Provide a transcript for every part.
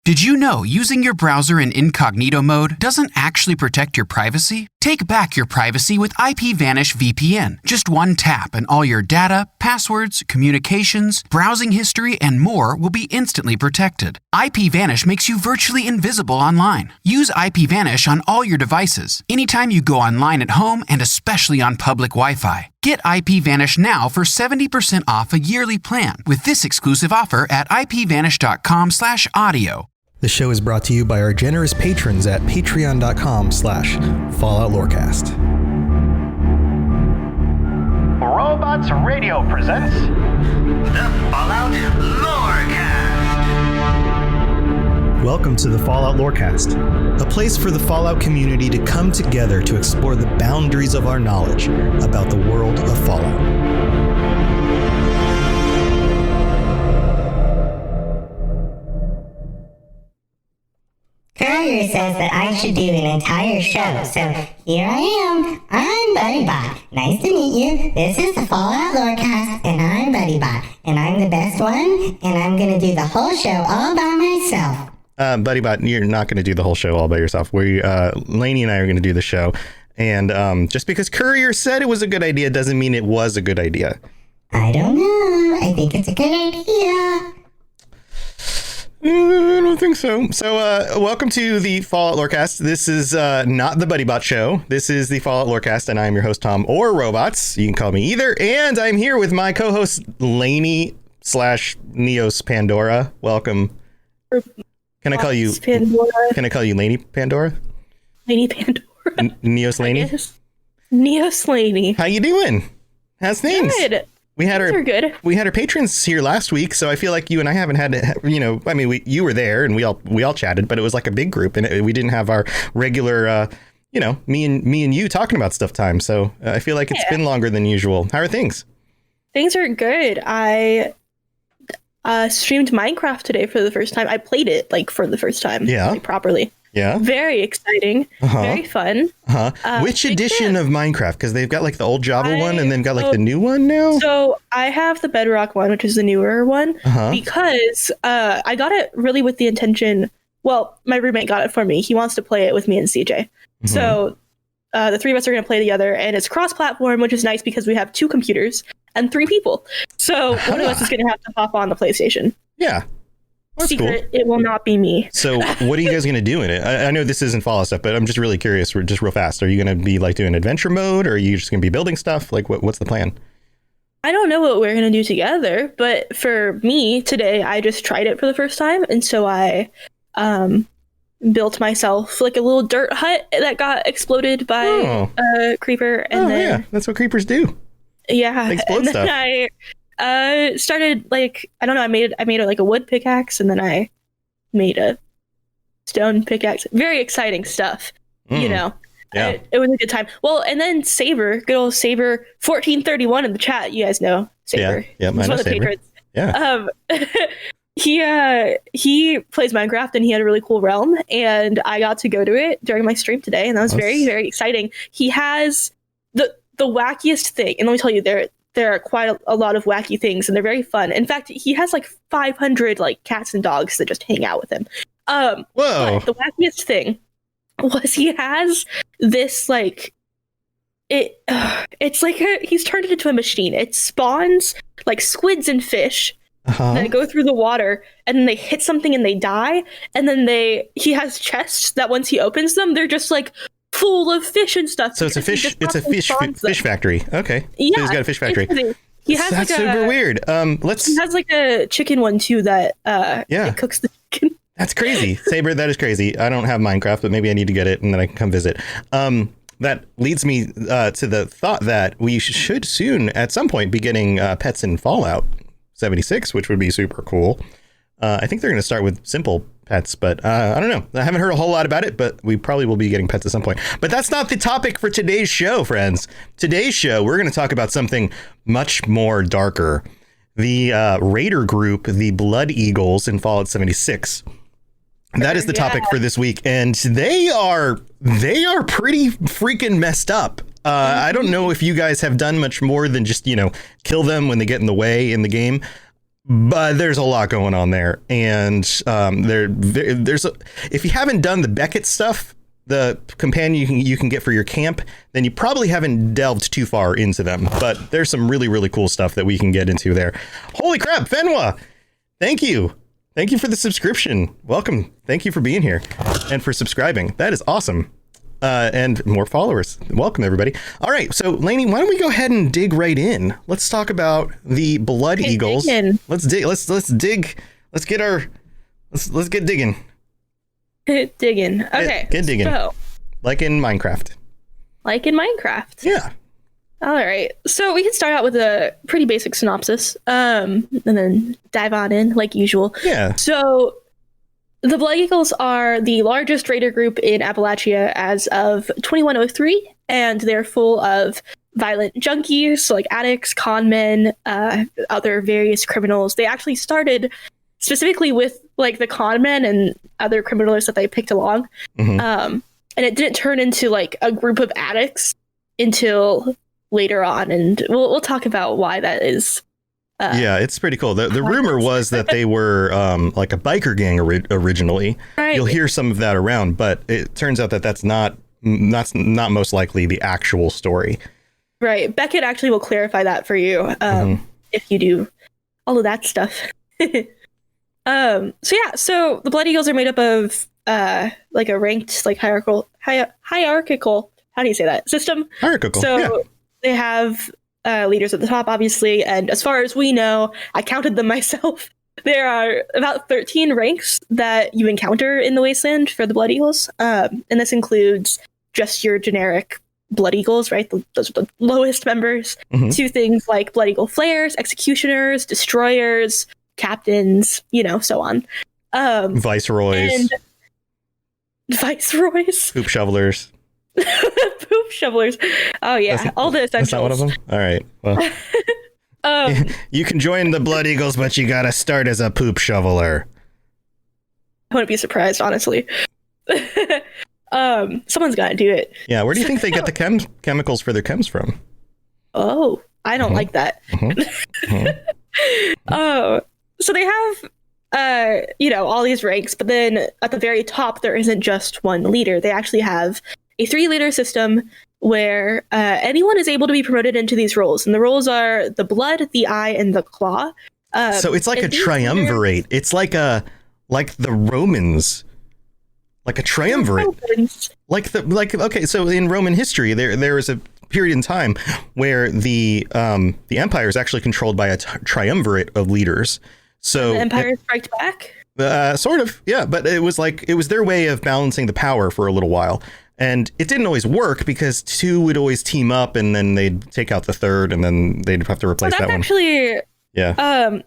Did you know using your browser in incognito mode doesn't actually protect your privacy? Take back your privacy with IPVanish VPN. Just one tap and all your data, passwords, communications, browsing history, and more will be instantly protected. IPVanish makes you virtually invisible online. Use IPVanish on all your devices, anytime you go online at home and especially on public Wi-Fi. Get IPVanish now for 70% off a yearly plan with this exclusive offer at ipvanish.com/audio. The show is brought to you by our generous patrons at patreon.com/FalloutLorecast. Robots Radio presents the Fallout Lorecast. Welcome to the Fallout Lorecast, a place for the Fallout community to come together to explore the boundaries of our knowledge about the world of Fallout. Courier says that I should do an entire show, so here I am. I'm BuddyBot. Nice to meet you. This is the Fallout Lorecast, and I'm BuddyBot, and I'm the best one, and I'm gonna do the whole show all by myself. BuddyBot, you're not going to do the whole show all by yourself. Lainey and I are going to do the show, and just because Courier said it was a good idea doesn't mean it was a good idea. I don't know. I think it's a good idea. I don't think so. So, welcome to the Fallout Lorecast. This is not the BuddyBot show. This is the Fallout Lorecast, and I'm your host, Tom, or Robots. You can call me either. And I'm here with my co-host, Lainey/Neos Pandora. Welcome. Can I call you Pandora? Can I call you Lainey Pandora? Lainey Pandora. Neos Lainey? Neos Lainey. How you doing? How's things? Good. We had good. We had our patrons here last week, so I feel like you and I haven't had to, you were there and we all chatted, but it was like a big group and we didn't have our regular, me and you talking about stuff time. So I feel like it's been longer than usual. How are things? Things are good. I streamed Minecraft today for the first time. I played it for the first time, properly. Yeah. Very exciting. Very fun. Which edition of Minecraft? Because they've got the old Java one and then got the new one now. So I have the Bedrock one, which is the newer one, because I got it really with the intention. Well, my roommate got it for me. He wants to play it with me and CJ. So the three of us are going to play together, and it's cross-platform, which is nice because we have 2 computers and 3 people. So one of us is going to have to hop on the PlayStation. Yeah. That's Secret, cool. It will not be me. So what are you guys going to do in it? I know this isn't Fallout stuff, but I'm just really curious, just real fast. Are you going to be doing adventure mode, or are you just going to be building stuff? What's the plan? I don't know what we're going to do together, but for me today, I just tried it for the first time. And so I built myself a little dirt hut that got exploded by a creeper. And then, that's what creepers do. Yeah. They explode and stuff. Then I started I don't know, I made a wood pickaxe, and then I made a stone pickaxe. Very exciting stuff. Yeah. It was a good time. Well, and then Saber, good old Saber 1431 in the chat, you guys know Saber. Yeah, he's one of the patrons. Yeah. He plays Minecraft, and he had a really cool realm, and I got to go to it during my stream today, and that was very, very exciting. He has the wackiest thing, and let me tell you, there are quite a lot of wacky things, and they're very fun. In fact, he has 500 cats and dogs that just hang out with him. Whoa! But the wackiest thing was he has this he's turned it into a machine. It spawns squids and fish that go through the water, and then they hit something and they die, and then he has chests that once he opens them, they're just full of fish and stuff. So it's a fish factory. Okay. Yeah, so he's got a fish factory. He has That's super weird. He has a chicken one too that it cooks the chicken. That's crazy. Saber, that is crazy. I don't have Minecraft, but maybe I need to get it and then I can come visit. That leads me to the thought that we should soon at some point be getting pets in Fallout 76, which would be super cool. I think they're going to start with simple pets, but I don't know. I haven't heard a whole lot about it, but we probably will be getting pets at some point. But that's not the topic for today's show, friends. Today's show, we're going to talk about something much more darker. The Raider group, the Blood Eagles in Fallout 76. That is the topic for this week, and they are pretty freaking messed up. I don't know if you guys have done much more than just, kill them when they get in the way in the game. but there's a lot going on there. And if you haven't done the Beckett stuff, the companion you can get for your camp, then you probably haven't delved too far into them. But there's some really, really cool stuff that we can get into there. Holy crap, Fenwa! Thank you. Thank you for the subscription. Welcome. Thank you for being here and for subscribing. That is awesome. And more followers. Welcome, everybody. All right. So, Lainey, why don't we go ahead and dig right in? Let's talk about the Blood Eagles. Let's dig. Let's dig. Let's get digging. Digging. Okay. Get digging. So, like in Minecraft. Yeah. All right. So we can start out with a pretty basic synopsis, and then dive on in like usual. Yeah. So the Blood Eagles are the largest raider group in Appalachia as of 2103, and they're full of violent junkies, so like addicts, con men, other various criminals. They actually started specifically with like the con men and other criminals that they picked along. And it didn't turn into like a group of addicts until later on, and we'll talk about why that is. Yeah, it's pretty cool. The rumor was that they were like a biker gang originally. Right. You'll hear some of that around, but it turns out that that's not most likely the actual story. Right. Beckett actually will clarify that for you if you do all of that stuff. So the Blood Eagles are made up of like a ranked, like hierarchical. How do you say that? System. Hierarchical. So yeah. They have leaders at the top, obviously, and as far as we know, I counted them myself. There are about 13 ranks that you encounter in the Wasteland for the Blood Eagles, and this includes just your generic Blood Eagles, right? Those are the lowest members. To things like Blood Eagle Flayers, Executioners, Destroyers, Captains, so on. Viceroys. Poop shovelers. Poop shovelers. Oh yeah, all the essentials. That's not one of them? All right. Well, you can join the Blood Eagles, but you gotta start as a poop shoveler. I wouldn't be surprised, honestly. Someone's gotta do it. Yeah, where do you think they get the chemicals for their chems from? Oh, I don't like that. Oh, so they have all these ranks, but then at the very top there isn't just one leader. They actually have a 3-leader system where anyone is able to be promoted into these roles, and the roles are the Blood, the Eye, and the Claw. So it's like a triumvirate. It's like the Romans, like a triumvirate. Okay, so in Roman history, there was a period in time where the empire is actually controlled by a triumvirate of leaders. So the empire striked back. Sort of, yeah, but it was their way of balancing the power for a little while. And it didn't always work because 2 would always team up and then they'd take out the 3rd and then they'd have to replace that one. Actually, yeah.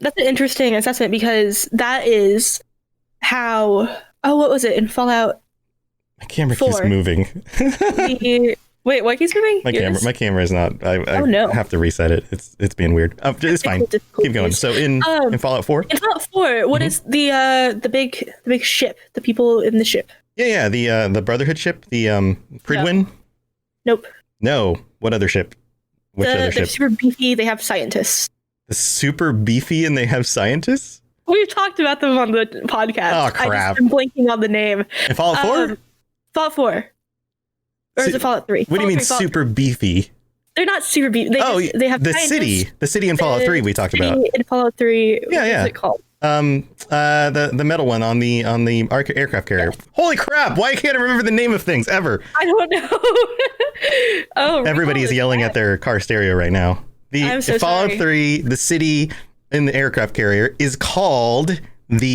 That's an interesting assessment because that is how. Oh, what was it in Fallout? My camera 4. keeps moving. Wait, what keeps moving? My camera is not. I have to reset it. It's being weird. It's fine. Keep going. So in Fallout 4. In Fallout 4, what is the big ship? The people in the ship. Yeah. The Brotherhood ship. The Pridwin. Nope. No. What other ship? Which other ship? They're super beefy. They have scientists. The super beefy and they have scientists? We've talked about them on the podcast. Oh crap! I'm blanking on the name. In Fallout 4. Fallout 4. Or is it Fallout 3? What do you mean super beefy? They're not super beefy. They have the city. The city in Fallout 3 we talked about. In Fallout 3. Yeah. What is it called? The metal one on the aircraft carrier. Yeah. Holy crap! Why can't I remember the name of things ever? I don't know. Oh, everybody is yelling at their car stereo right now. I'm so Fallout sorry. 3, the city in the aircraft carrier is called Nope,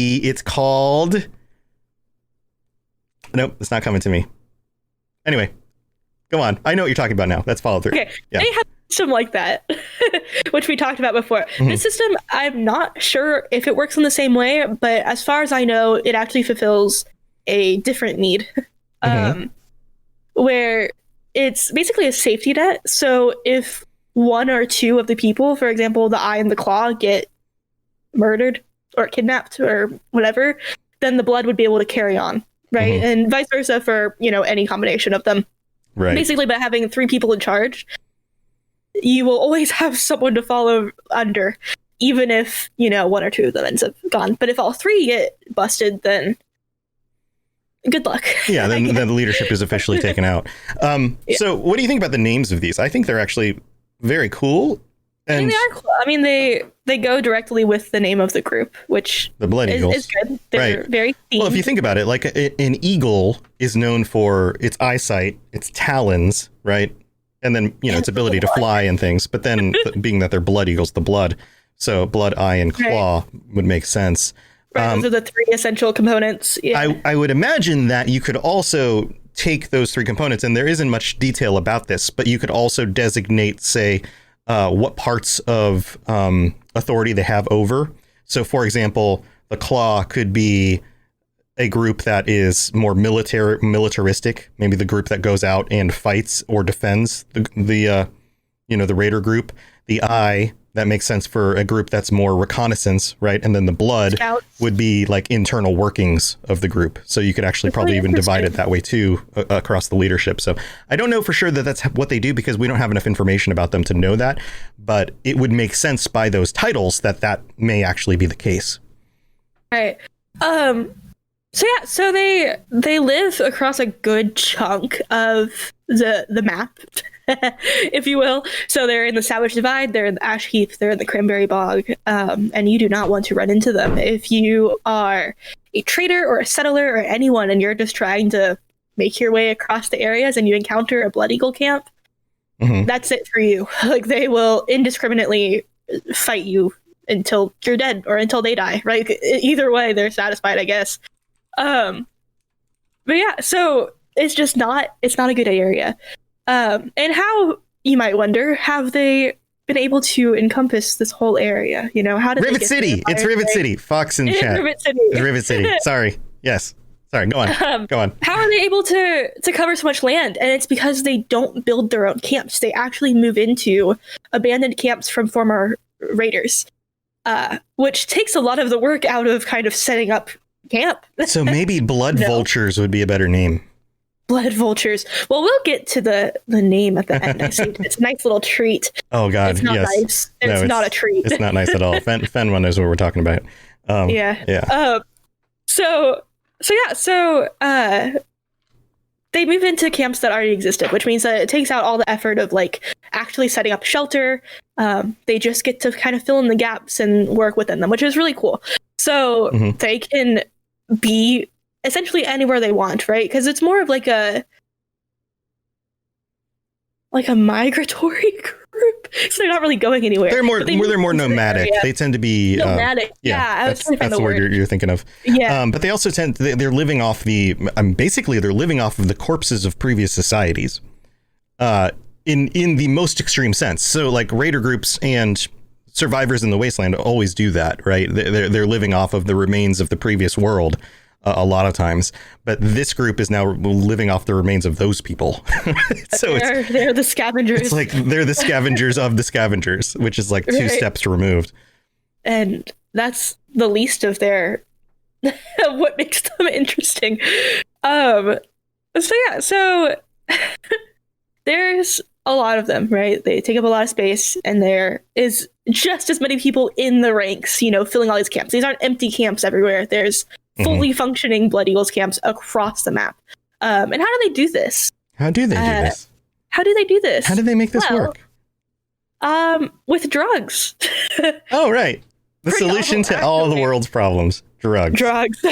it's not coming to me. Anyway, go on. I know what you're talking about now. That's Fallout 3. Okay, yeah. They have a system like that, which we talked about before. This system, I'm not sure if it works in the same way, but as far as I know, it actually fulfills a different need, where it's basically a safety net. So if 1 or 2 of the people, for example, the Eye and the Claw, get murdered or kidnapped or whatever, then the Blood would be able to carry on, right? And vice versa for, any combination of them. Right. Basically, by having 3 people in charge, you will always have someone to follow under. even if, one or two of them ends up gone. But if all three get busted, then good luck. Yeah, then the leadership is officially taken out. So what do you think about the names of these? I think they're actually very cool. And they are cool. I mean, they go directly with the name of the group, which the Blood Eagles is good. They're very themed. Well, if you think about it, like an eagle is known for its eyesight, its talons, right? And then, its ability to fly and things. But then being that they're blood eagles, the blood. So blood, eye, and claw would make sense. Right, those are the three essential components. Yeah. I would imagine that you could also take those three components, and there isn't much detail about this, but you could also designate, say, what parts of authority they have over. So, for example, the Claw could be a group that is more militaristic, maybe the group that goes out and fights or defends the Raider group. The Eye, that makes sense for a group that's more reconnaissance, right? And then the Blood Scouts would be like internal workings of the group. So you could actually probably even divide it that way too across the leadership. So I don't know for sure that that's what they do because we don't have enough information about them to know that, but it would make sense by those titles that may actually be the case. Right. So they live across a good chunk of the map, if you will. So they're in the Savage Divide, they're in the Ash Heath, they're in the Cranberry Bog, and you do not want to run into them. If you are a trader or a settler or anyone and you're just trying to make your way across the areas and you encounter a Blood Eagle camp, that's it for you. Like, they will indiscriminately fight you until you're dead or until they die, right? Either way, they're satisfied, I guess. But yeah, so it's not a good area. And how, you might wonder, have they been able to encompass this whole area? How did Rivet City? It's Rivet City. Fox in chat. Rivet City. It's Rivet City. Sorry. Yes. Sorry. Go on. Go on. How are they able to cover so much land? And it's because they don't build their own camps. They actually move into abandoned camps from former raiders, which takes a lot of the work out of kind of setting up camp. So maybe Blood Vultures would be a better name. Blood Vultures. Well, we'll get to the name at the end. It's a nice little treat. Oh God, it's not nice. It's not a treat. It's not nice at all. Fenwa knows what we're talking about. Yeah. So they move into camps that already existed, which means that it takes out all the effort of like actually setting up shelter. They just get to kind of fill in the gaps and work within them, which is really cool. So they can be essentially anywhere they want, right? Because it's more of like a migratory group. So they're not really going anywhere. They're more nomadic. They tend to be nomadic. That's the word you're thinking of. Yeah. But they also they're living off they're living off of the corpses of previous societies. In the most extreme sense. So like raider groups and survivors in the wasteland always do that, right? They're living off of the remains of the previous world a lot of times, but this group is now living off the remains of those people. So they're the scavengers. It's like they're the scavengers of the scavengers, which is like two steps removed. And that's the least of their what makes them interesting. So there's a lot of them, right? They take up a lot of space, and there is just as many people in the ranks, filling all these camps. These aren't empty camps everywhere. There's fully functioning Blood Eagles camps across the map. And how do they do this? How do they do this? How do they do this? How do they make this work? With drugs. Oh, right. The solution to all the world's problems. Drugs.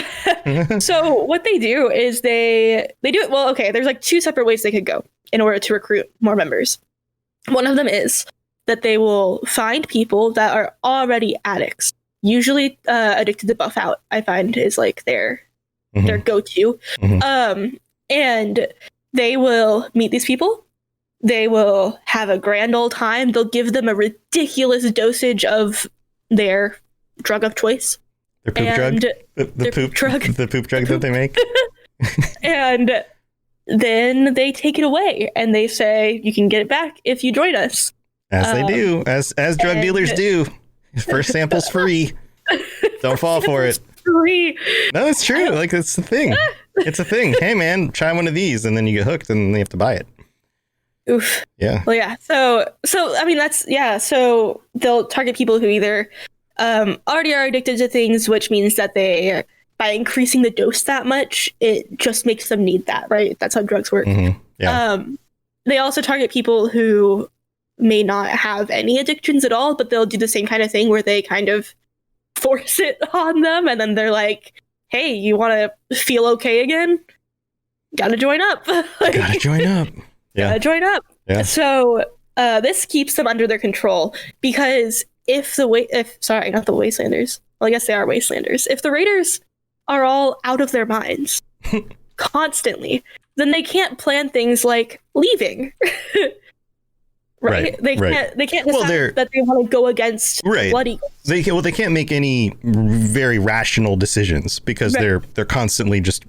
So what they do is they do it. Well, okay, there's like two separate ways they could go in order to recruit more members. One of them is that they will find people that are already addicts, usually addicted to Buff Out, I find is like their go-to. And they will meet these people. They will have a grand old time. They'll give them a ridiculous dosage of their drug of choice. Their poop drug? The poop drug? The poop drug that they make? And then they take it away and they say, you can get it back if you join us. As they do, as drug dealers do. First sample's free. Don't fall for it. Free. No, it's true. Like, it's the thing. It's a thing. Hey, man, try one of these, and then you get hooked, and you have to buy it. Oof. Yeah. Well, yeah. So I mean, so they'll target people who either already are addicted to things, which means that they, by increasing the dose that much, it just makes them need that, right? That's how drugs work. Yeah. They also target people who may not have any addictions at all, but they'll do the same kind of thing where they kind of force it on them, and then they're like, hey, you want to feel okay again? Gotta join up. Gotta join up. Yeah. Gotta join up. Yeah. So this keeps them under their control, because if not the Wastelanders, well, I guess they are Wastelanders. If the Raiders are all out of their minds constantly, then they can't plan things like leaving. Right? They can't decide that they want to go against Blood Eagles. They can't make any very rational decisions because they're constantly just,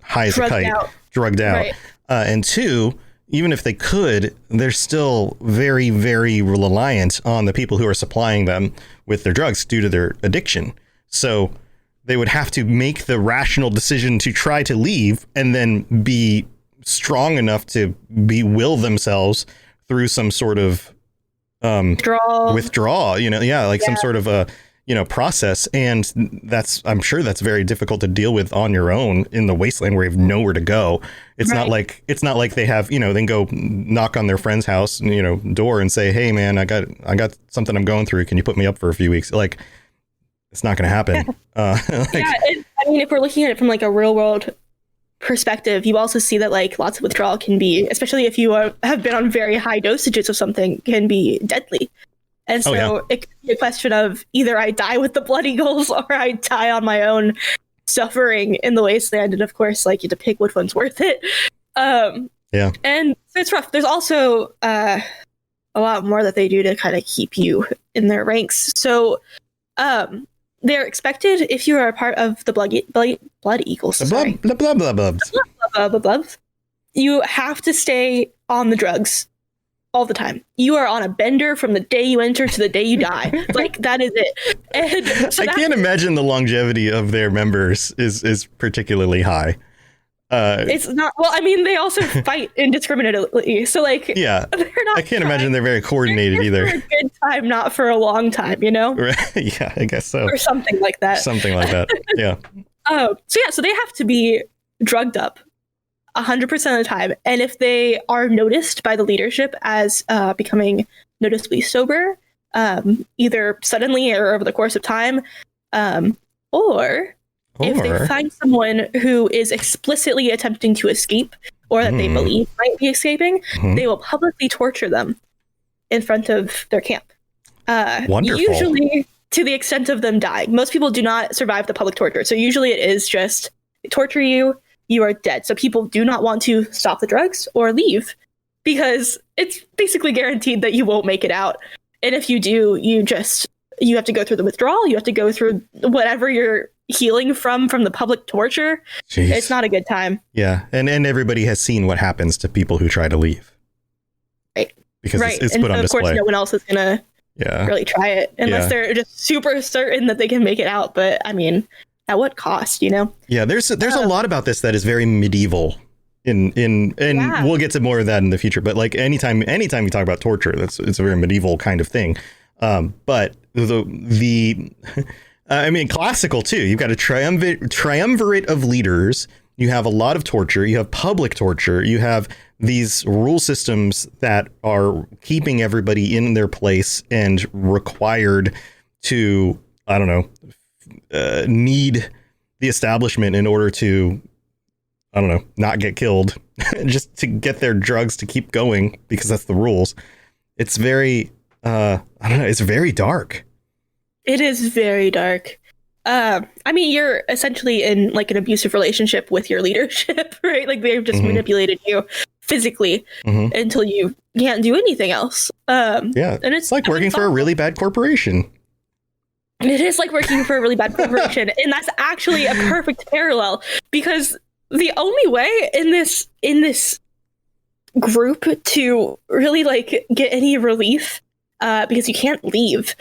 high as a kite, drugged out. Right. And two, even if they could, they're still very, very reliant on the people who are supplying them with their drugs due to their addiction. So they would have to make the rational decision to try to leave and then be strong enough to will themselves through some sort of withdrawal, some sort of a process. And I'm sure that's very difficult to deal with on your own in the wasteland where you have nowhere to go. It's not like they have, then go knock on their friend's house, door and say, hey man, I got something I'm going through. Can you put me up for a few weeks? Like, it's not going to happen. If we're looking at it from like a real world perspective, you also see that like lots of withdrawal can be, especially if you have been on very high dosages of something, can be deadly. And so it could be a question of either I die with the Blood Eagles or I die on my own, suffering in the wasteland. And of course, like, you have to pick which one's worth it. And so it's rough. There's also a lot more that they do to kind of keep you in their ranks. So they're expected, if you are a part of the Blood Eagles, you have to stay on the drugs all the time. You are on a bender from the day you enter to the day you die. Like, that is it. And so I can't imagine the longevity of their members is particularly high. It's not. Well, I mean, they also fight indiscriminately. So, like, they're not. I can't imagine they're very coordinated either. For a good time, not for a long time, Right. Yeah, I guess so. Or something like that. Yeah. So they have to be drugged up 100% of the time. And if they are noticed by the leadership as becoming noticeably sober, either suddenly or over the course of time, or if they find someone who is explicitly attempting to escape or that they believe might be escaping, they will publicly torture them in front of their camp. Wonderful. Usually to the extent of them dying. Most people do not survive the public torture. So usually it is just they torture you, you are dead. So people do not want to stop the drugs or leave because it's basically guaranteed that you won't make it out. And if you do, you have to go through the withdrawal. You have to go through whatever you're healing from the public torture. Jeez. It's not a good time. Yeah. And everybody has seen what happens to people who try to leave. Right. Because it's put on display. Of course, no one else is going to really try it unless they're just super certain that they can make it out. But I mean, at what cost, Yeah, there's a lot about this that is very medieval we'll get to more of that in the future. But like anytime you talk about torture, it's a very medieval kind of thing. But classical too. You've got a triumvirate of leaders. You have a lot of torture. You have public torture. You have these rule systems that are keeping everybody in their place and required to, need the establishment in order to, not get killed, just to get their drugs to keep going because that's the rules. It's very, it's very dark. It is very dark. You're essentially in like an abusive relationship with your leadership, right? Like they've just manipulated you physically until you can't do anything else. And it's like working for a really bad corporation. It is like working for a really bad corporation. And that's actually a perfect parallel because the only way in this group to really like get any relief, because you can't leave,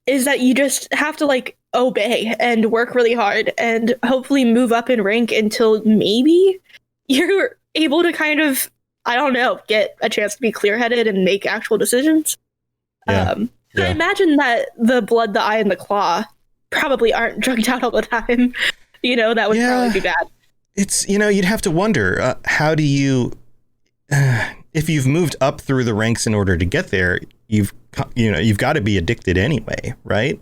is that you just have to like obey and work really hard and hopefully move up in rank until maybe you're able to kind of, get a chance to be clear-headed and make actual decisions. Yeah. I imagine that the blood, the eye, and the claw probably aren't drugged out all the time. That would probably be bad. It's, you'd have to wonder, how do you, if you've moved up through the ranks in order to get there, you've got to be addicted anyway, right?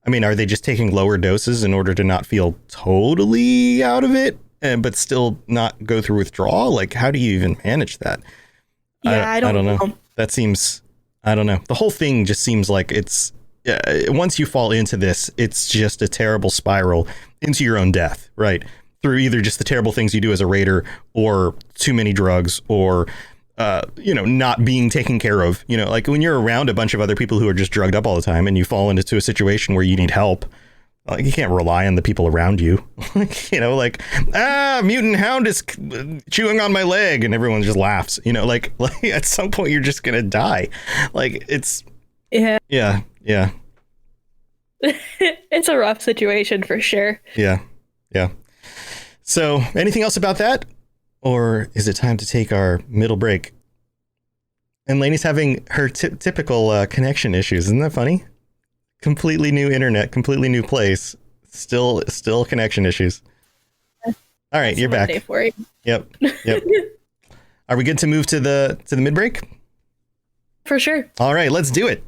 I mean, are they just taking lower doses in order to not feel totally out of it, but still not go through withdrawal? Like, how do you even manage that? Yeah, I don't know. That seems, I don't know. The whole thing just seems like it's, once you fall into this, it's just a terrible spiral into your own death, right? Through either just the terrible things you do as a raider, or too many drugs, or not being taken care of. Like when you're around a bunch of other people who are just drugged up all the time, and you fall into a situation where you need help, like you can't rely on the people around you. Mutant hound is chewing on my leg, and everyone just laughs. Like at some point you're just gonna die. Like it's yeah. It's a rough situation for sure. Yeah. So anything else about that? Or is it time to take our middle break? And Lainey's having her typical connection issues. Isn't that funny? Completely new internet, completely new place. Still connection issues. All right, you're back. For you. Yep. Are we good to move to the mid break? For sure. All right, let's do it.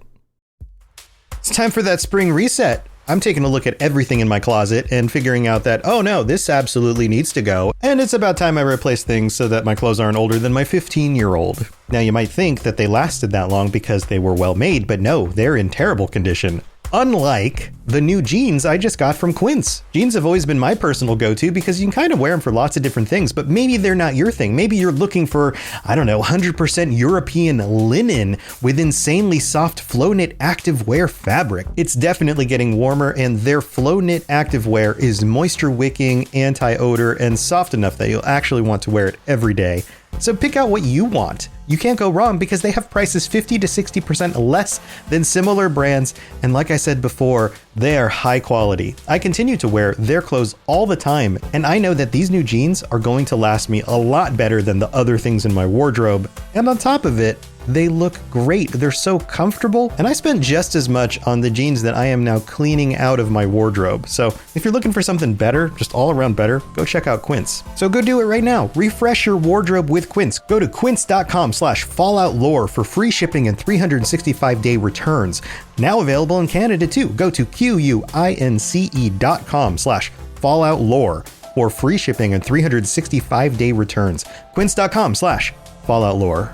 It's time for that spring reset. I'm taking a look at everything in my closet and figuring out that, oh no, this absolutely needs to go. And it's about time I replace things so that my clothes aren't older than my 15-year-old. Now you might think that they lasted that long because they were well made, but no, they're in terrible condition. Unlike the new jeans I just got from Quince. Jeans have always been my personal go-to because you can kind of wear them for lots of different things, but maybe they're not your thing. Maybe you're looking for, 100% European linen with insanely soft flow knit activewear fabric. It's definitely getting warmer, and their flow knit activewear is moisture wicking, anti-odor, and soft enough that you'll actually want to wear it every day. So pick out what you want. You can't go wrong because they have prices 50 to 60% less than similar brands. And like I said before, they are high quality. I continue to wear their clothes all the time, and I know that these new jeans are going to last me a lot better than the other things in my wardrobe. And on top of it, they look great. They're so comfortable, and I spent just as much on the jeans that I am now cleaning out of my wardrobe. So if you're looking for something better, just all around better, go check out Quince. So go do it right now. Refresh your wardrobe with Quince. Go to quince.com/falloutlore for free shipping and 365-day returns. Now available in Canada too. Go to quince.com/falloutlore for free shipping and 365-day returns. Quince.com/falloutlore.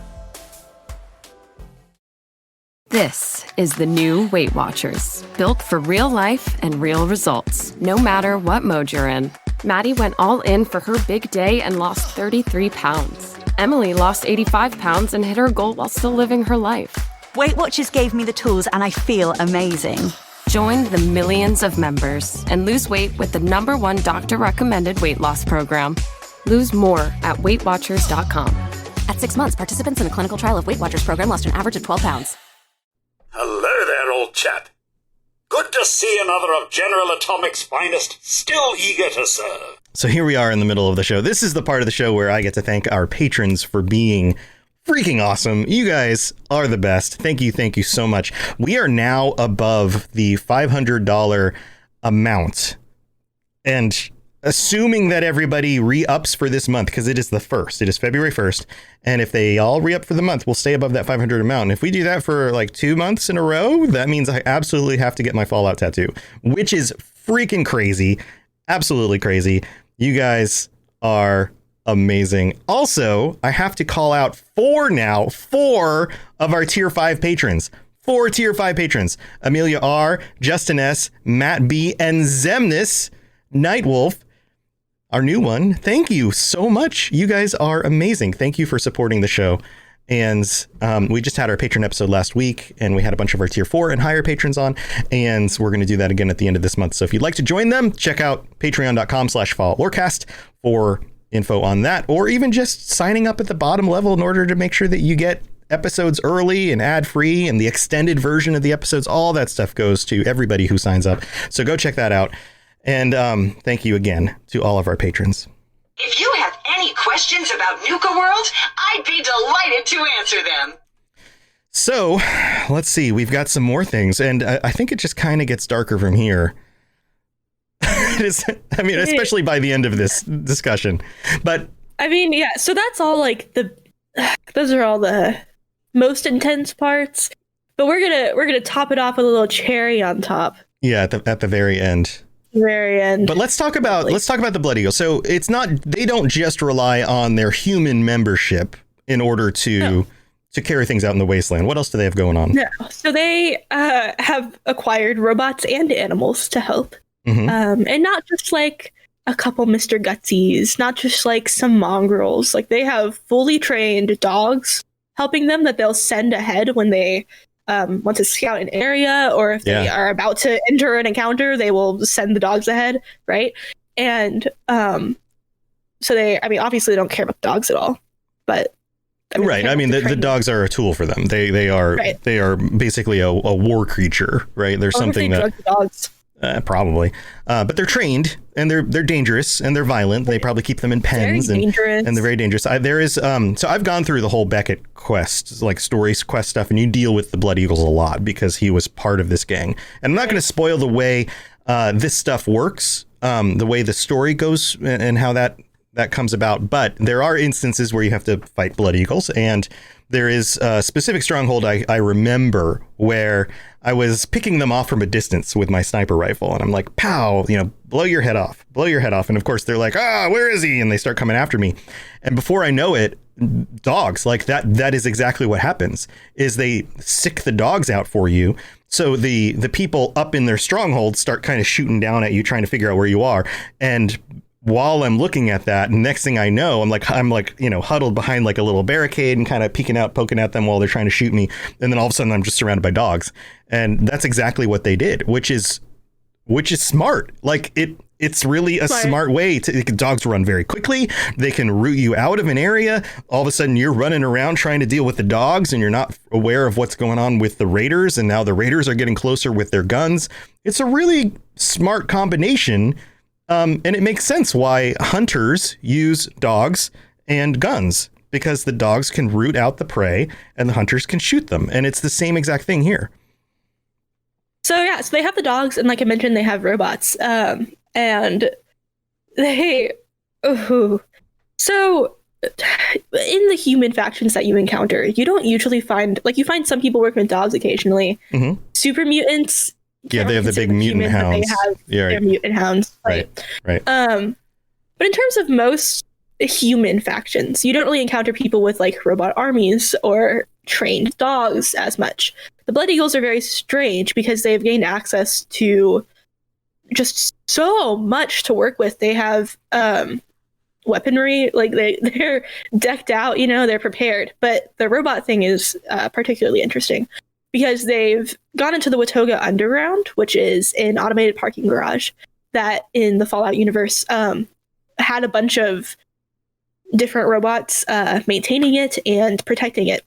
This is the new Weight Watchers, built for real life and real results, no matter what mode you're in. Maddie went all in for her big day and lost 33 pounds. Emily lost 85 pounds and hit her goal while still living her life. Weight Watchers gave me the tools and I feel amazing. Join the millions of members and lose weight with the #1 doctor-recommended weight loss program. Lose more at WeightWatchers.com. At 6 months, participants in a clinical trial of Weight Watchers program lost an average of 12 pounds. Hello there, old chap. Good to see another of General Atomic's finest, still eager to serve. So here we are in the middle of the show. This is the part of the show where I get to thank our patrons for being freaking awesome. You guys are the best. Thank you so much. We are now above the $500 amount. And assuming that everybody re-ups for this month, because it is the 1st, it is February 1st. And if they all re-up for the month, we'll stay above that 500 amount. And if we do that for like 2 months in a row, that means I absolutely have to get my Fallout tattoo, which is freaking crazy. Absolutely crazy. You guys are amazing. Also, I have to call out 4 of our tier 5 patrons. 4 tier 5 patrons. Amelia R, Justin S, Matt B, and Zemnis Nightwolf. Our new one. Thank you so much. You guys are amazing. Thank you for supporting the show. And we just had our patron episode last week, and we had a bunch of our tier 4 and higher patrons on, and we're going to do that again at the end of this month. So if you'd like to join them, check out patreon.com/falloutlorecast for info on that, or even just signing up at the bottom level in order to make sure that you get episodes early and ad free, and the extended version of the episodes. All that stuff goes to everybody who signs up. So go check that out. And thank you again to all of our patrons. If you have any questions about Nuka World, I'd be delighted to answer them. So let's see. We've got some more things, and I think it just kind of gets darker from here. It is. I mean, especially by the end of this discussion. But I mean, yeah. So that's all like those are all the most intense parts. But we're gonna top it off with a little cherry on top. Yeah, at the very end. Very end. But let's talk about the Blood Eagle. So it's not, they don't just rely on their human membership in order to carry things out in the wasteland. What else do they have going on? No. So they have acquired robots and animals to help. Mm-hmm. And not just like a couple Mr. Gutsies, not just like some mongrels. Like they have fully trained dogs helping them that they'll send ahead when they want to scout an area, or if they are about to enter an encounter, they will send the dogs ahead, right? And so they, I mean, obviously they don't care about dogs at all, but right. I mean, the dogs are a tool for them. They are basically a war creature, right? There's something that dogs. Probably, but they're trained and they're dangerous and they're violent. They probably keep them in pens and they're very dangerous. There is so I've gone through the whole Beckett quest, like story quest stuff, and you deal with the Blood Eagles a lot because he was part of this gang. And I'm not going to spoil the way this stuff works, the way the story goes and how that comes about. But there are instances where you have to fight Blood Eagles, and there is a specific stronghold I remember where I was picking them off from a distance with my sniper rifle, and I'm like, pow, blow your head off. And of course they're like, where is he? And they start coming after me. And before I know it, dogs like that is exactly what happens, is they sick the dogs out for you. So the people up in their stronghold start kind of shooting down at you, trying to figure out where you are. And while I'm looking at that, next thing I know, I'm huddled behind like a little barricade and kind of peeking out, poking at them while they're trying to shoot me. And then all of a sudden I'm just surrounded by dogs. And that's exactly what they did, which is smart. Like it's really a smart way to, dogs run very quickly. They can root you out of an area. All of a sudden you're running around trying to deal with the dogs and you're not aware of what's going on with the raiders. And now the raiders are getting closer with their guns. It's a really smart combination. And it makes sense why hunters use dogs and guns, because the dogs can root out the prey and the hunters can shoot them. And it's the same exact thing here. So they have the dogs, and like I mentioned, they have robots. And they, so in the human factions that you encounter, you don't usually find, like, you find some people working with dogs occasionally. Mm-hmm. Super mutants. Yeah, they have the big mutant hounds. They're mutant hounds. Right. But in terms of most human factions, you don't really encounter people with like robot armies or trained dogs as much. The Blood Eagles are very strange because they've gained access to just so much to work with. They have weaponry, like they're decked out, they're prepared. But the robot thing is particularly interesting because they've gone into the Watoga Underground, which is an automated parking garage that in the Fallout universe had a bunch of different robots maintaining it and protecting it,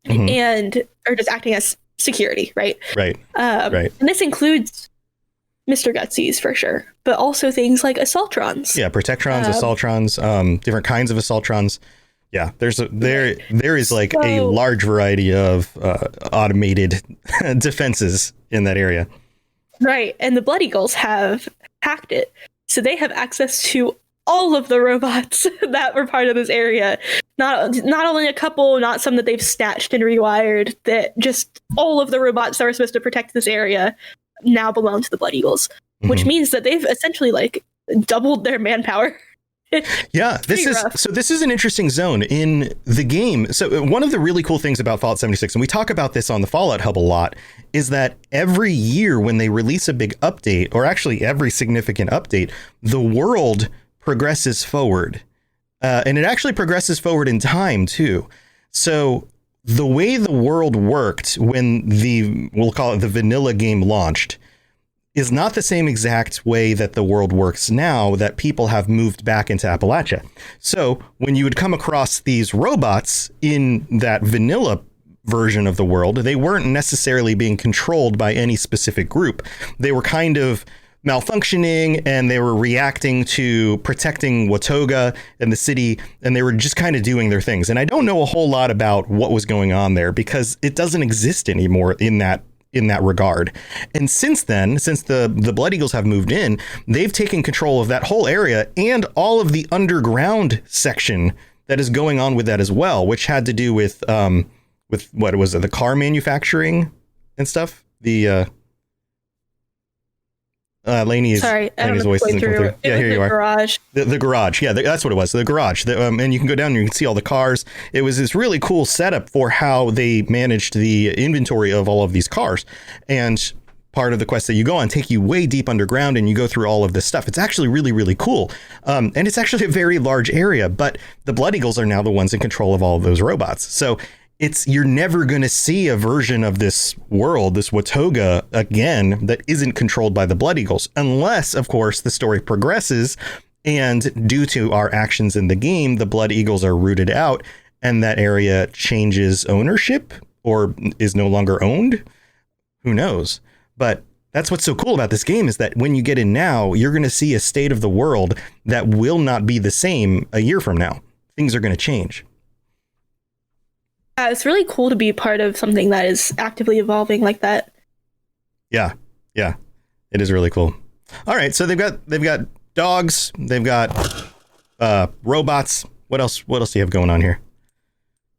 and or just acting as security, right? Right. And this includes Mr. Gutsies for sure, but also things like Assaultrons. Yeah, Protectrons, Assaultrons, different kinds of Assaultrons. Yeah, there is like a large variety of automated defenses in that area. Right, and the Blood Eagles have hacked it, so they have access to all of the robots that were part of this area. Not only a couple, not some that they've snatched and rewired, that just all of the robots that were supposed to protect this area now belong to the Blood Eagles, which means that they've essentially like doubled their manpower. Yeah, this is an interesting zone in the game. So one of the really cool things about Fallout 76, and we talk about this on the Fallout Hub a lot, is that every year when they release a big update, or actually every significant update, the world progresses forward. And it actually progresses forward in time, too. So the way the world worked when we'll call it the vanilla game launched, is not the same exact way that the world works now that people have moved back into Appalachia. So when you would come across these robots in that vanilla version of the world, they weren't necessarily being controlled by any specific group. They were kind of malfunctioning, and they were reacting to protecting Watoga and the city, and they were just kind of doing their things. And I don't know a whole lot about what was going on there because it doesn't exist anymore in that regard. And since then, since the Blood Eagles have moved in, they've taken control of that whole area and all of the underground section that is going on with that as well, which had to do with what was it, the car manufacturing and stuff. The Lainey's voice isn't coming through. Yeah, here you are. Garage. The garage. Yeah, that's what it was. The garage. And you can go down and you can see all the cars. It was this really cool setup for how they managed the inventory of all of these cars. And part of the quest that you go on take you way deep underground and you go through all of this stuff. It's actually really, really cool. And it's actually a very large area, but the Blood Eagles are now the ones in control of all of those robots. So you're never going to see a version of this world, this Watoga again, that isn't controlled by the Blood Eagles, unless, of course, the story progresses and due to our actions in the game, the Blood Eagles are rooted out and that area changes ownership or is no longer owned. Who knows? But that's what's so cool about this game is that when you get in now, you're going to see a state of the world that will not be the same a year from now. Things are going to change. It's really cool to be part of something that is actively evolving like that. Yeah, it is really cool. All right, so they've got dogs, they've got robots. What else do you have going on here?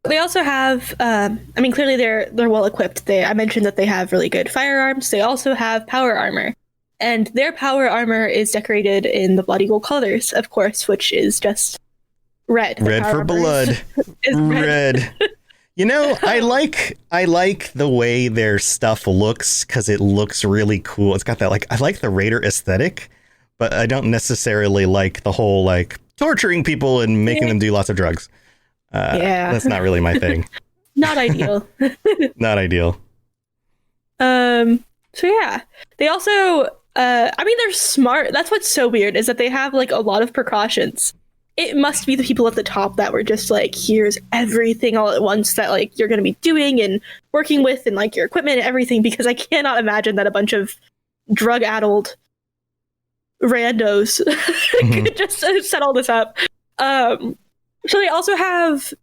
They also have, clearly they're well equipped. I mentioned that they have really good firearms. They also have power armor, and their power armor is decorated in the Blood Eagle colors, of course, which is just red. Red for blood. Is red. You know, I like the way their stuff looks because it looks really cool. It's got that I like the Raider aesthetic, but I don't necessarily like the whole torturing people and making them do lots of drugs. That's not really my thing. Not ideal. Not ideal. So yeah, they also, they're smart. That's what's so weird is that they have a lot of precautions. It must be the people at the top that were just here's everything all at once that you're going to be doing and working with and your equipment and everything, because I cannot imagine that a bunch of drug-addled randos could just set all this up. So they also have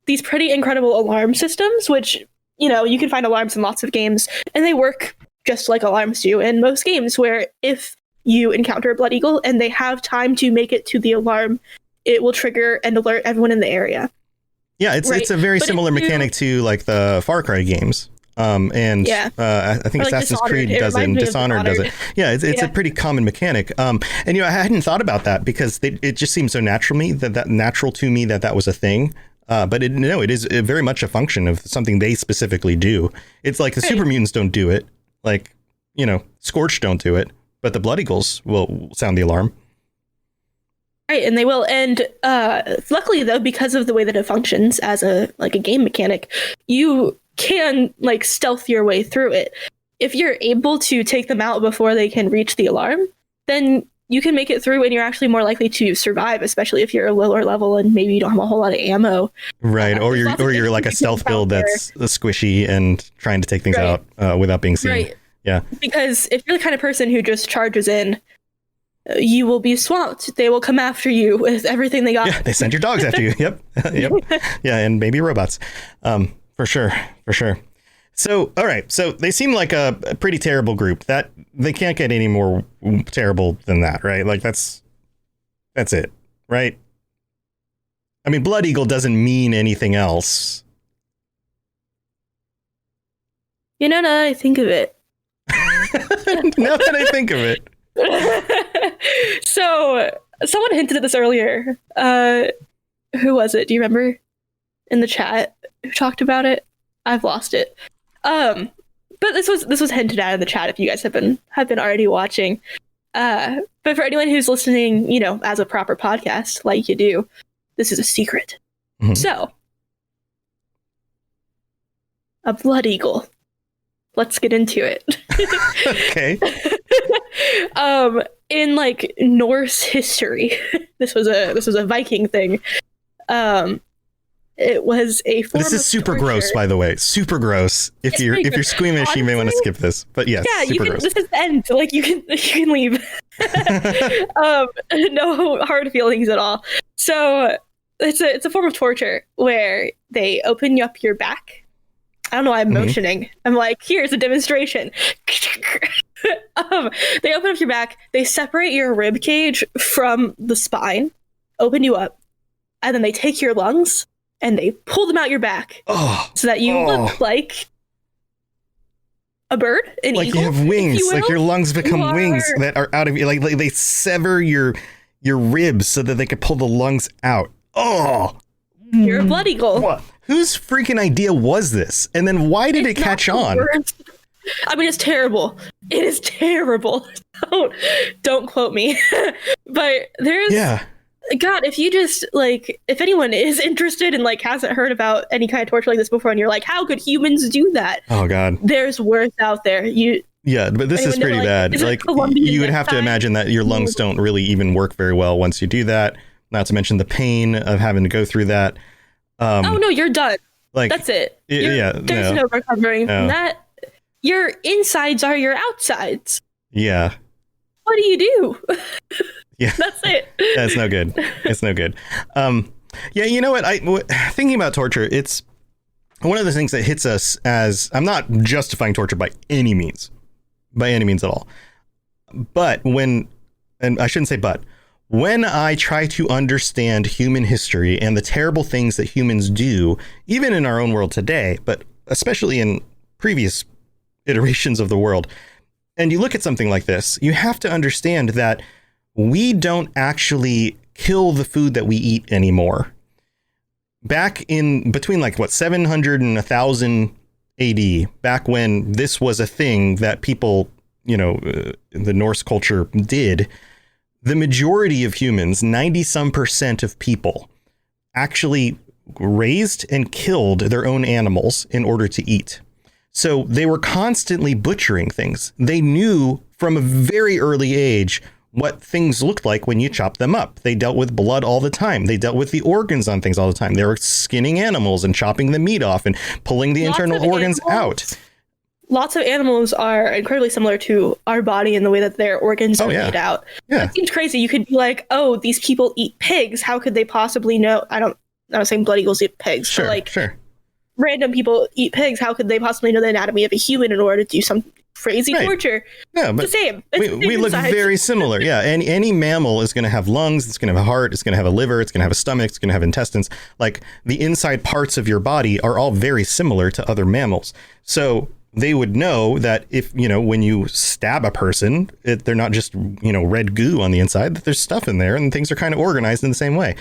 these pretty incredible alarm systems, which, you can find alarms in lots of games, and they work just like alarms do in most games, where if you encounter a Blood Eagle and they have time to make it to the alarm, it will trigger and alert everyone in the area. Yeah, it's a very similar mechanic to the Far Cry games. I think Assassin's Creed does it, and Dishonored does it. Yeah, it's a pretty common mechanic. And I hadn't thought about that because it just seems so natural to me that was a thing. But it is very much a function of something they specifically do. It's like the super mutants don't do it, Scorch don't do it, but the Blood Eagles will sound the alarm. Right, and they will. And luckily, though, because of the way that it functions as a game mechanic, you can stealth your way through it. If you're able to take them out before they can reach the alarm, then you can make it through, and you're actually more likely to survive, especially if you're a lower level and maybe you don't have a whole lot of ammo. Right, or you're like a stealth build that's squishy and trying to take things out without being seen. Right. Yeah. Because if you're the kind of person who just charges in, you will be swamped. They will come after you with everything they got. Yeah, they send your dogs after you. Yep. Yeah, and maybe robots. For sure. So, all right. So they seem like a pretty terrible group. That they can't get any more terrible than that, right? That's it, right? I mean, Blood Eagle doesn't mean anything else. Now that I think of it. So someone hinted at this earlier. Who was it? Do you remember in the chat who talked about it? I've lost it. But this was hinted at in the chat if you guys have been already watching. But for anyone who's listening, as a proper podcast like you do, this is a secret. Mm-hmm. So, a Blood Eagle. Let's get into it. Okay. In Norse history, this was a Viking thing. It was a form This is of super torture. gross, by the way. Super gross. If you're squeamish, honestly, you may want to skip this. But yes, yeah, super gross. This is the end. Like you can leave. No hard feelings at all. So it's a form of torture where they open up your back. I don't know why I'm motioning. I'm like, here's a demonstration. They open up your back. They separate your rib cage from the spine, open you up, and then they take your lungs and they pull them out your back so that you look like a bird, an like eagle. You have wings, you like your lungs become wings that are out of you. Like they sever your ribs so that they could pull the lungs out. Oh, you're a blood eagle. What? Whose freaking idea was this? And then why did it catch on? I mean, it's terrible. It is terrible. Don't quote me. But there's God, if you just like, if anyone is interested and like hasn't heard about any kind of torture like this before, and you're like, how could humans do that? Oh God, there's worse out there. Yeah, but this is pretty bad. Like you would have to imagine that your lungs don't really even work very well once you do that. Not to mention the pain of having to go through that. Oh no, you're done. Like that's it. There's no recovering from that. Your insides are your outsides. Yeah. What do you do? Yeah, that's it. That's no good. It's no good. Yeah, you know what? Thinking about torture, it's one of the things that hits us as, I'm not justifying torture by any means at all. But when I try to understand human history and the terrible things that humans do, even in our own world today, but especially in previous iterations of the world, and you look at something like this, you have to understand that we don't actually kill the food that we eat anymore. Back in between 700 and 1000 AD, back when this was a thing that people, the Norse culture did, the majority of humans, 90% of people, actually raised and killed their own animals in order to eat. So they were constantly butchering things. They knew from a very early age what things looked like when you chop them up. They dealt with blood all the time. They dealt with the organs on things all the time. They were skinning animals and chopping the meat off and pulling the internal organs out. Lots of animals are incredibly similar to our body in the way that their organs are made out. Yeah. It seems crazy. You could be like, oh, these people eat pigs. How could they possibly know? I'm not saying blood eagles eat pigs. Sure, but sure. Random people eat pigs. How could they possibly know the anatomy of a human in order to do some crazy torture? Yeah, but it's the same. We look very similar. Yeah, and any mammal is going to have lungs. It's going to have a heart. It's going to have a liver. It's going to have a stomach. It's going to have intestines. Like the inside parts of your body are all very similar to other mammals. So they would know that if, when you stab a person, they're not just, red goo on the inside, that there's stuff in there and things are kind of organized in the same way.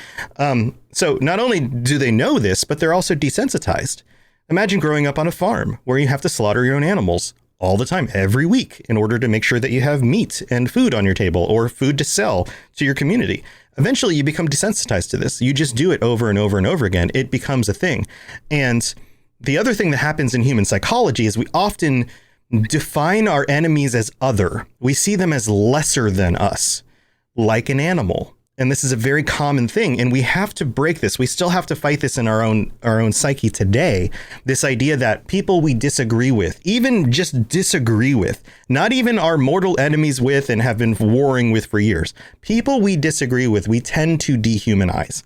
So not only do they know this, but they're also desensitized. Imagine growing up on a farm where you have to slaughter your own animals all the time, every week, in order to make sure that you have meat and food on your table or food to sell to your community. Eventually, you become desensitized to this. You just do it over and over and over again. It becomes a thing. And the other thing that happens in human psychology is we often define our enemies as other. We see them as lesser than us, like an animal. And this is a very common thing. And we have to break this. We still have to fight this in our own psyche today. This idea that people we disagree with, even just disagree with, not even our mortal enemies with and have been warring with for years, people we disagree with, we tend to dehumanize.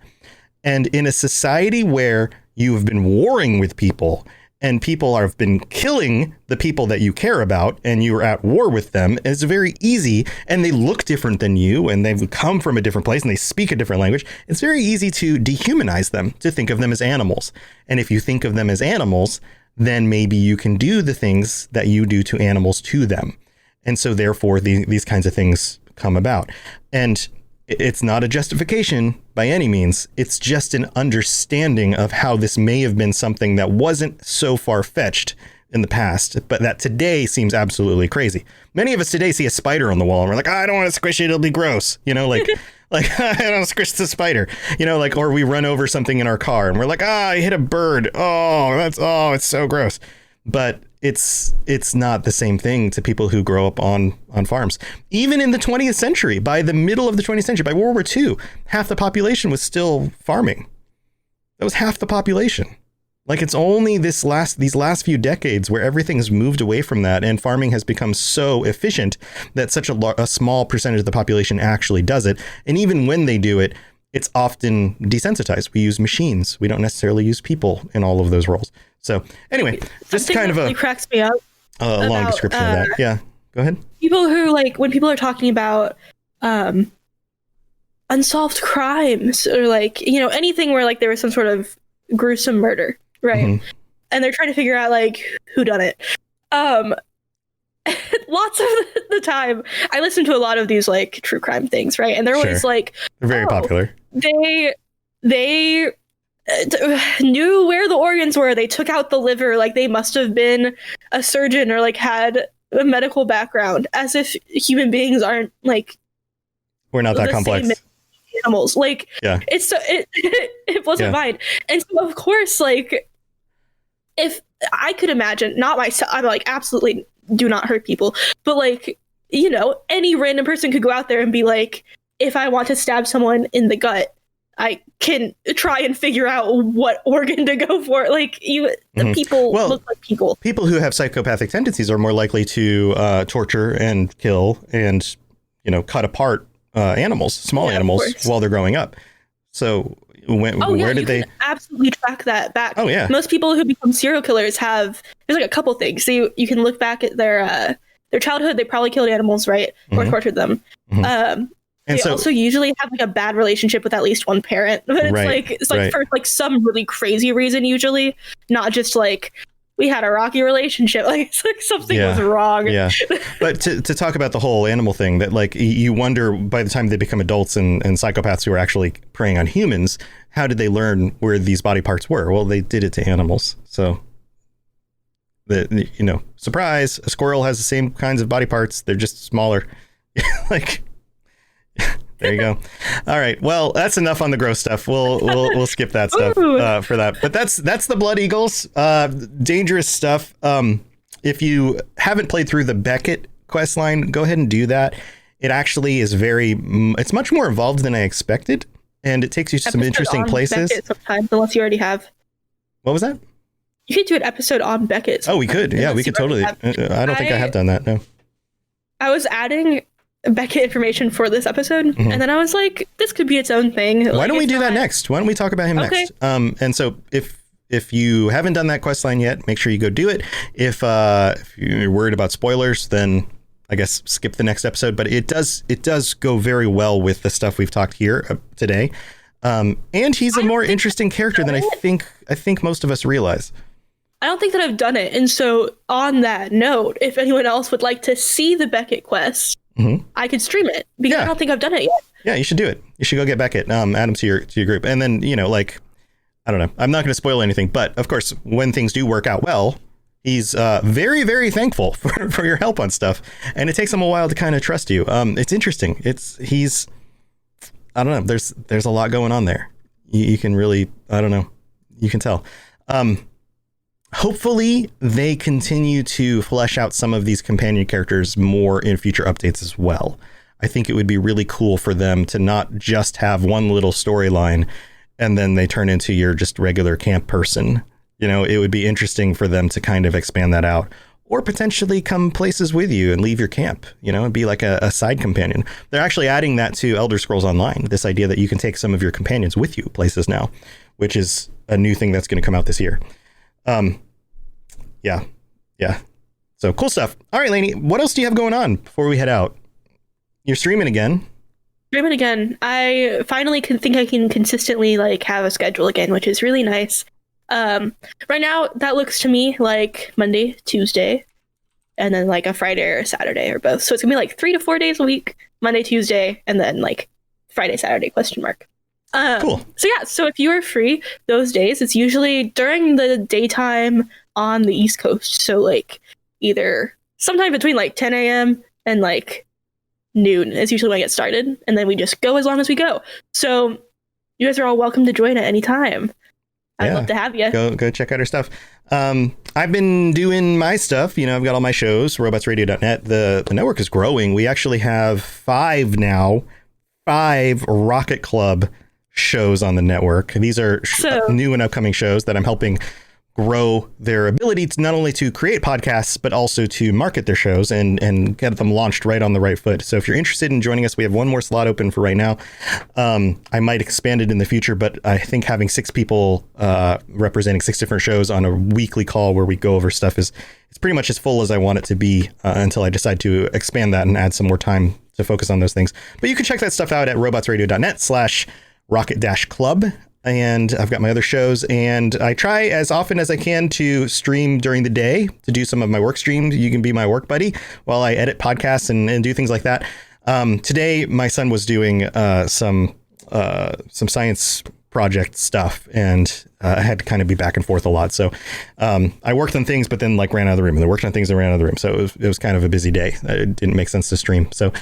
And in a society where you have been warring with people and people have been killing the people that you care about and you're at war with them, it's very easy, and they look different than you and they've come from a different place and they speak a different language. It's very easy to dehumanize them, to think of them as animals. And if you think of them as animals, then maybe you can do the things that you do to animals to them. And so therefore these kinds of things come about. And it's not a justification by any means. It's just an understanding of how this may have been something that wasn't so far-fetched in the past, but that today seems absolutely crazy. Many of us today see a spider on the wall and we're like, I don't want to squish it, it'll be gross. I don't squish the spider, or we run over something in our car and we're like, I hit a bird. It's so gross. But it's not the same thing to people who grow up on farms. Even in the 20th century, by the middle of the 20th century, by World War II, half the population was still farming. That was half the population. Like, it's only these last few decades where everything's moved away from that, and farming has become so efficient that such a small percentage of the population actually does it. And even when they do it, it's often desensitized. We use machines. We don't necessarily use people in all of those roles. So anyway, just Something kind of really cracks me up. a long description of that. Yeah, go ahead. People who, like, when people are talking about unsolved crimes or, like, you know, anything where, like, there was some sort of gruesome murder, right? Mm-hmm. And they're trying to figure out, like, who done it. Lots of the time, I listen to a lot of these, like, true crime things, right? And they're always like, they're very popular. They knew where the organs were. They took out the liver. Like, they must have been a surgeon or, like, had a medical background, as if human beings aren't, like, we're not that complex animals. Like, yeah, it's so it blows my mind. And so, of course, like, if I could imagine, not myself, I'm like, absolutely do not hurt people, but, like, you know, any random person could go out there and be like, if I want to stab someone in the gut, I can try and figure out what organ to go for. Like, people look like people. People who have psychopathic tendencies are more likely to torture and kill and, you know, cut apart animals, small animals, while they're growing up. So where did they absolutely track that back? Oh yeah, most people who become serial killers there's like a couple things. So you can look back at their childhood. They probably killed animals, right, or tortured them. And they also usually have, like, a bad relationship with at least one parent. But it's for, like, some really crazy reason, usually, not just like, we had a rocky relationship. Like, it's like something was wrong. Yeah. But to talk about the whole animal thing, that, like, you wonder by the time they become adults and psychopaths who are actually preying on humans, how did they learn where these body parts were? Well, they did it to animals. So, you know, surprise, a squirrel has the same kinds of body parts. They're just smaller. Like, there you go. All right. Well, that's enough on the gross stuff. We'll skip that stuff for that. But that's the Blood Eagles. Dangerous stuff. If you haven't played through the Beckett quest line, go ahead and do that. It actually is it's much more involved than I expected, and it takes you to some interesting places. Beckett sometimes, unless you already have. What was that? You could do an episode on Beckett. Oh, we could. Yeah, we could totally. I don't think I have done that. No. I was adding Beckett information for this episode, and then I was like, this could be its own thing. Why don't we do that next? Why don't we talk about him next? And so if you haven't done that quest line yet, make sure you go do it. If you're worried about spoilers, then I guess skip the next episode. But it does go very well with the stuff we've talked here today. And he's a more interesting character than I think most of us realize. I don't think that I've done it. And so on that note, if anyone else would like to see the Beckett quest, I could stream it, because I don't think I've done it yet. Yeah, you should do it. You should go get Beckett, add him to your group. And then, you know, like, I don't know. I'm not going to spoil anything, but of course, when things do work out well, he's very, very thankful for your help on stuff. And it takes him a while to kind of trust you. It's interesting. I don't know. There's a lot going on there. You can really, I don't know. You can tell. Hopefully they continue to flesh out some of these companion characters more in future updates as well. I think it would be really cool for them to not just have one little storyline and then they turn into your just regular camp person. You know, it would be interesting for them to kind of expand that out, or potentially come places with you and leave your camp, you know, and be like a side companion. They're actually adding that to Elder Scrolls Online, this idea that you can take some of your companions with you places now, which is a new thing that's going to come out this year. Yeah. So cool stuff. All right, Lainey, what else do you have going on before we head out? You're streaming again. I finally think I can consistently, like, have a schedule again, which is really nice. Right now, that looks to me like Monday, Tuesday, and then like a Friday or a Saturday or both. So it's gonna be like 3 to 4 days a week, Monday, Tuesday, and then like Friday, Saturday, question mark. Cool. So yeah, so if you are free those days, it's usually during the daytime on the East Coast. So like either sometime between like 10 a.m. and like noon is usually when I get started. And then we just go as long as we go. So you guys are all welcome to join at any time. I'd love to have you. Go check out our stuff. I've been doing my stuff. You know, I've got all my shows, robotsradio.net. The network is growing. We actually have 5 Rocket Club shows on the network. These are new and upcoming shows that I'm helping grow their ability to not only to create podcasts, but also to market their shows and get them launched right on the right foot. So if you're interested in joining us, we have one more slot open for right now. I might expand it in the future, but I think having 6 people representing 6 different shows on a weekly call where we go over stuff it's pretty much as full as I want it to be until I decide to expand that and add some more time to focus on those things. But you can check that stuff out at robotsradio.net/rocket-club. And I've got my other shows, and I try as often as I can to stream during the day to do some of my work streams. You can be my work buddy while I edit podcasts and do things like that. Today, my son was doing some science project stuff, and I had to kind of be back and forth a lot. So I worked on things, but then like ran out of the room, and I worked on things and ran out of the room. So it was kind of a busy day. It didn't make sense to stream. So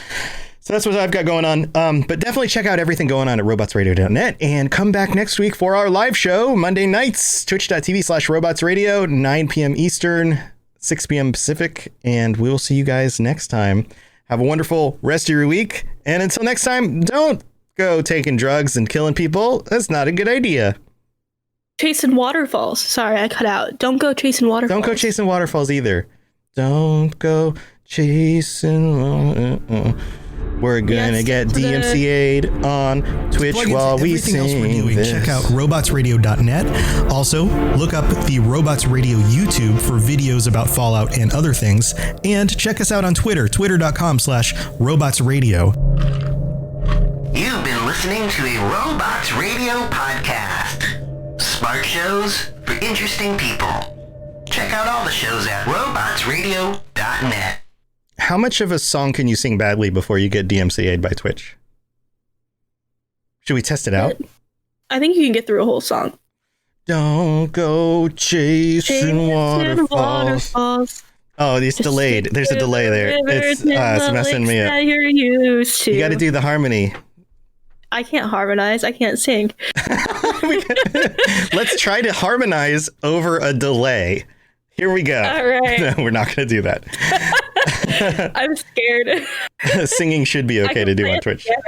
that's what I've got going on. But definitely check out everything going on at robotsradio.net and come back next week for our live show Monday nights, twitch.tv/robotsradio, 9 p.m. Eastern, 6 p.m. Pacific. And we will see you guys next time. Have a wonderful rest of your week. And until next time, don't go taking drugs and killing people. That's not a good idea. Chasing waterfalls. Sorry, I cut out. Don't go chasing waterfalls. Don't go chasing waterfalls either. Don't go chasing. We're gonna get DMCA'd on Twitch while we sing this. Check out robotsradio.net. Also, look up the Robots Radio YouTube for videos about Fallout and other things. And check us out on Twitter, twitter.com/robotsradio. You've been listening to a Robots Radio podcast. Smart shows for interesting people. Check out all the shows at robotsradio.net. How much of a song can you sing badly before you get DMCA'd by Twitch? Should we test it out? I think you can get through a whole song. Don't go chasing waterfalls. Oh, it's delayed. There's a delay there. It's messing me up. You got to do the harmony. I can't harmonize. I can't sing. Let's try to harmonize over a delay. Here we go. All right. No, we're not going to do that. I'm scared. Singing should be okay to do on Twitch. Piano.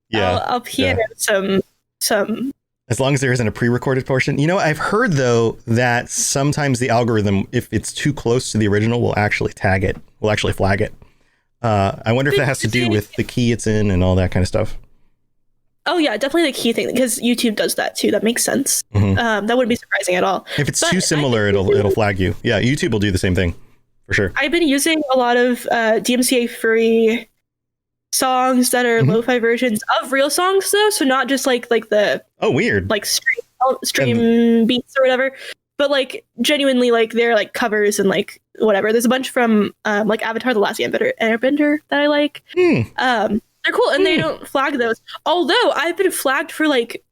Yeah, I'll piano some. As long as there isn't a pre-recorded portion. You know, I've heard though that sometimes the algorithm, if it's too close to the original, will actually tag it. Will actually flag it. I wonder if that has to do with the key it's in and all that kind of stuff. Oh yeah, definitely the key thing, because YouTube does that too. That makes sense. Mm-hmm. That wouldn't be surprising at all. If it's too similar, it'll flag you. Yeah, YouTube will do the same thing. For sure. I've been using a lot of DMCA free songs that are lo-fi versions of real songs though, so not just like the weird like stream beats or whatever, but like genuinely like they're like covers and like whatever. There's a bunch from like Avatar: The Last Airbender that I like. They're cool and they don't flag those. Although I've been flagged for like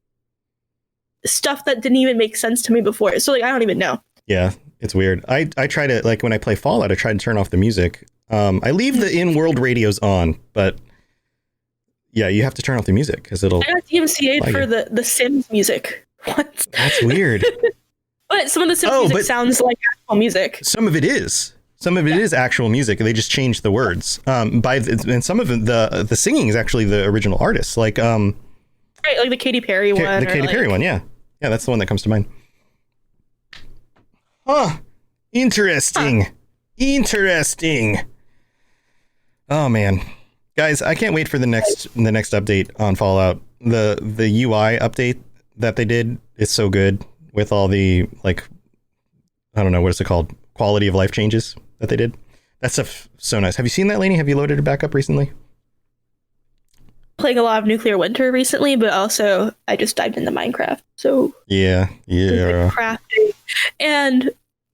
stuff that didn't even make sense to me before, so like I don't even know. Yeah. It's weird. I try to, like, when I play Fallout, I try to turn off the music. I leave the in-world radios on, but yeah, you have to turn off the music because it'll. I got DMCA'd for the Sims music. What? That's weird. But some of the Sims music sounds like actual music. Some of it is. Some of it is actual music. They just changed the words. And some of it, the singing is actually the original artist. Like right, like the Katy Perry one. The Katy Perry one, yeah. Yeah, that's the one that comes to mind. Huh. Interesting. Interesting. Oh man. Guys, I can't wait for the next update on Fallout. The UI update that they did is so good with all the like I don't know, what is it called? Quality of life changes that they did. That stuff so nice. Have you seen that, Lainey? Have you loaded it back up recently? Playing a lot of Nuclear Winter recently, but also I just dived into Minecraft. So yeah. Crafting and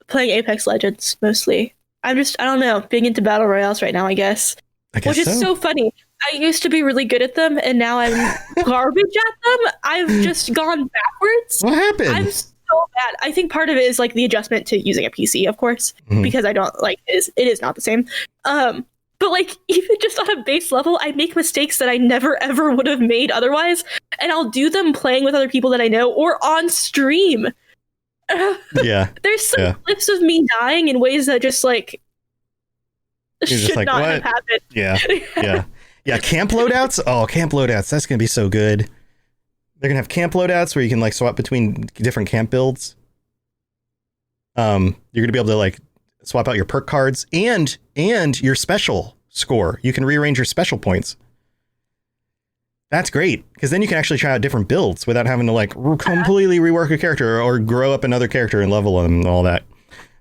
playing Apex Legends mostly. I don't know, being into battle royales right now, I guess which is so funny. I used to be really good at them, and now I'm garbage at them. I've just gone backwards. What happened? I'm so bad. I think part of it is like the adjustment to using a PC, of course, because I don't like it is not the same. But like even just on a base level, I make mistakes that I never ever would have made otherwise, and I'll do them playing with other people that I know or on stream. Yeah. There's some clips of me dying in ways that just like should not have happened. Yeah. Camp loadouts. Oh, camp loadouts. That's gonna be so good. They're gonna have camp loadouts where you can like swap between different camp builds. You're gonna be able to like swap out your perk cards and your special score. You can rearrange your special points. That's great, because then you can actually try out different builds without having to like completely rework a character or grow up another character and level them and all that.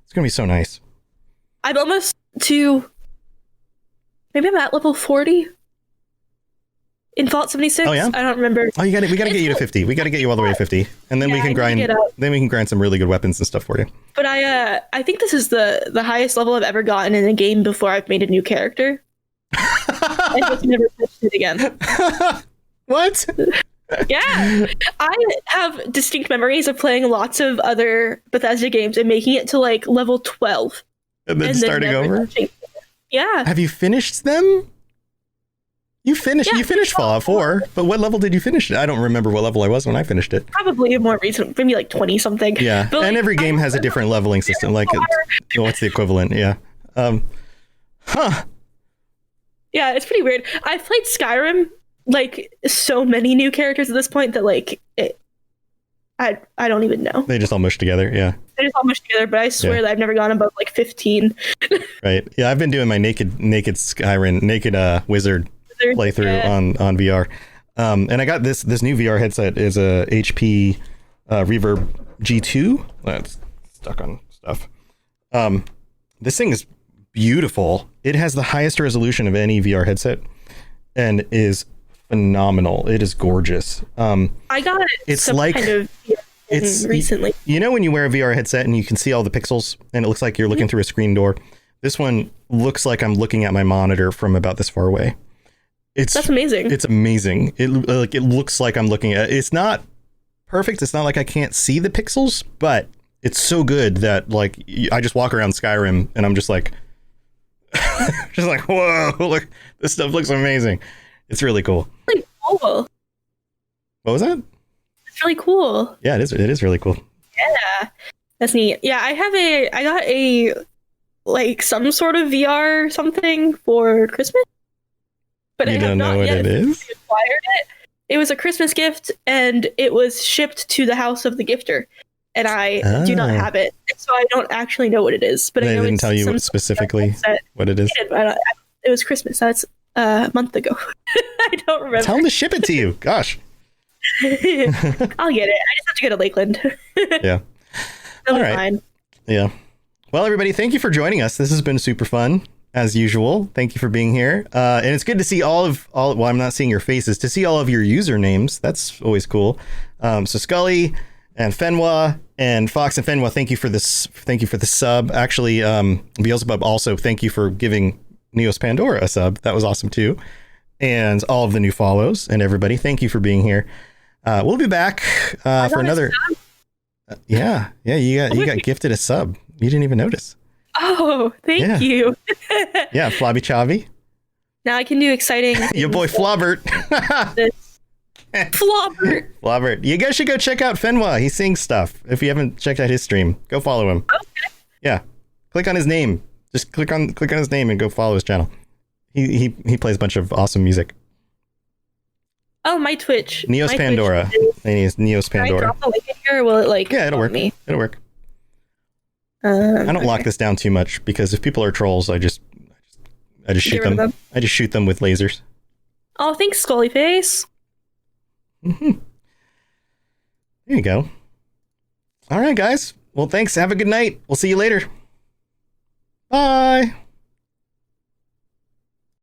It's gonna be so nice. I'm almost to, maybe I'm at level 40 in Fallout 76. Oh yeah, I don't remember. Oh, we gotta get you to 50. We gotta get you all the way to 50, and then we can grind. Then we can grind some really good weapons and stuff for you. But I think this is the highest level I've ever gotten in a game before I've made a new character. I just never touched it again. What? Yeah, I have distinct memories of playing lots of other Bethesda games and making it to like level 12. And then starting over? Yeah. Have you finished them? You finished Fallout 4, but what level did you finish it? I don't remember what level I was when I finished it. Probably more recent, maybe like 20 something. Yeah, but, and every game has a different leveling system. Like, what's the equivalent? Yeah. Yeah, it's pretty weird. I've played Skyrim, like, so many new characters at this point that, like, I don't even know. They just all mush together, yeah. They just all mush together, but I swear that I've never gone above, like, 15. Right. Yeah, I've been doing my naked Skyrim, wizard playthrough on VR. And I got this new VR headset is a HP Reverb G2. That's stuck on stuff. This thing is beautiful. It has the highest resolution of any VR headset and is phenomenal. It is gorgeous. I got it's recently. You know when you wear a VR headset and you can see all the pixels and it looks like you're looking through a screen door? This one looks like I'm looking at my monitor from about this far away. That's amazing. It's amazing. It looks like I'm looking at. It's not perfect. It's not like I can't see the pixels, but it's so good that like I just walk around Skyrim and I'm just like whoa, look, this stuff looks amazing. It's really cool. Really cool. What was that? It's really cool. Yeah, it is really cool. Yeah, that's neat. Yeah, I got a like some sort of VR something for Christmas, but I don't know what it is. Acquired it. It was a Christmas gift, and it was shipped to the house of the gifter, and I do not have it, so I don't actually know what it is. But I know didn't tell you specifically what it is. It was Christmas. That's a month ago. I don't remember. Tell them to ship it to you. Gosh. I'll get it. I just have to go to Lakeland. Yeah. All right. Fine. Yeah. Well, everybody, thank you for joining us. This has been super fun, as usual. Thank you for being here. And it's good to see well, I'm not seeing your faces, to see all of your usernames. That's always cool. So Scully and Fenwa and Fox and Fenwa, thank you for this. Thank you for the sub. Actually, Beelzebub, also thank you for giving Neos Pandora a sub. That was awesome too. And all of the new follows and everybody, thank you for being here. We'll be back for another. Yeah, you got gifted a sub. You didn't even notice. Oh, thank you. Yeah, Flobby Chavi. Now I can do exciting. Your boy Flobbert. Flobbert. You guys should go check out Fenwa. He sings stuff. If you haven't checked out his stream, go follow him. Okay. Yeah, click on his name. Just click on his name and go follow his channel. He plays a bunch of awesome music. Oh, my Twitch. Neos Pandora. Twitch Neos Pandora. Can I drop the link in here, or will it like? Yeah, it'll work. It'll work. I don't lock this down too much because if people are trolls, I just shoot them. I just shoot them with lasers. Oh, thanks, Scully Face. Mm-hmm. There you go. All right, guys. Well, thanks. Have a good night. We'll see you later. Bye.